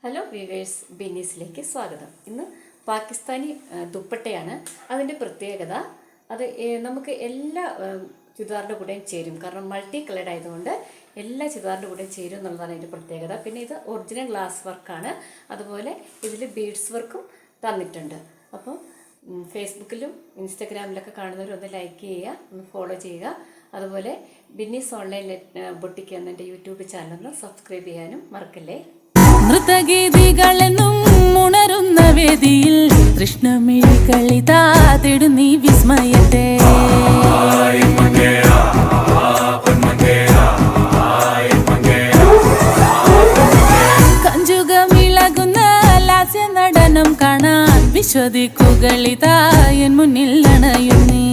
Hello viewers, ബിന്നീസിലേക്ക് സ്വാഗതം. ഇന്ന് പാകിസ്ഥാനി ദുപ്പട്ടയാണ്. അതിൻ്റെ പ്രത്യേകത അത് നമുക്ക് എല്ലാ ചുരിദാറിൻ്റെ കൂടെയും ചേരും. കാരണം മൾട്ടി കളേർഡ് ആയതുകൊണ്ട് എല്ലാ ചുരിദാറിൻ്റെ കൂടെയും ചേരും എന്നുള്ളതാണ് അതിൻ്റെ പ്രത്യേകത. പിന്നെ ഇത് ഒറിജിനൽ ഗ്ലാസ് വർക്കാണ്. അതുപോലെ ഇതിൽ ബീഡ്സ് വർക്കും തന്നിട്ടുണ്ട്. അപ്പോൾ ഫേസ്ബുക്കിലും ഇൻസ്റ്റഗ്രാമിലൊക്കെ കാണുന്നവരൊന്ന് ലൈക്ക് ചെയ്യുക, ഒന്ന് ഫോളോ ചെയ്യുക. അതുപോലെ ബിന്നീസ് ഓൺലൈൻ ബൊട്ടിക്ക് എന്ന യൂട്യൂബ് ചാനലൊന്ന് സബ്സ്ക്രൈബ് ചെയ്യാനും മറക്കല്ലേ. നൃത്തഗീതികളെന്നും ഉണരുന്ന വേദിയിൽ കൃഷ്ണമിഴി കളിതാ തേടുന്നീ വിസ്മയത്തെ. കഞ്ചുകമിളകുന്ന ലാസ്യ നടനം കാണാൻ വിശ്വദിക്കുകളിതാ എൻ മുന്നിൽ അണയുന്നീ.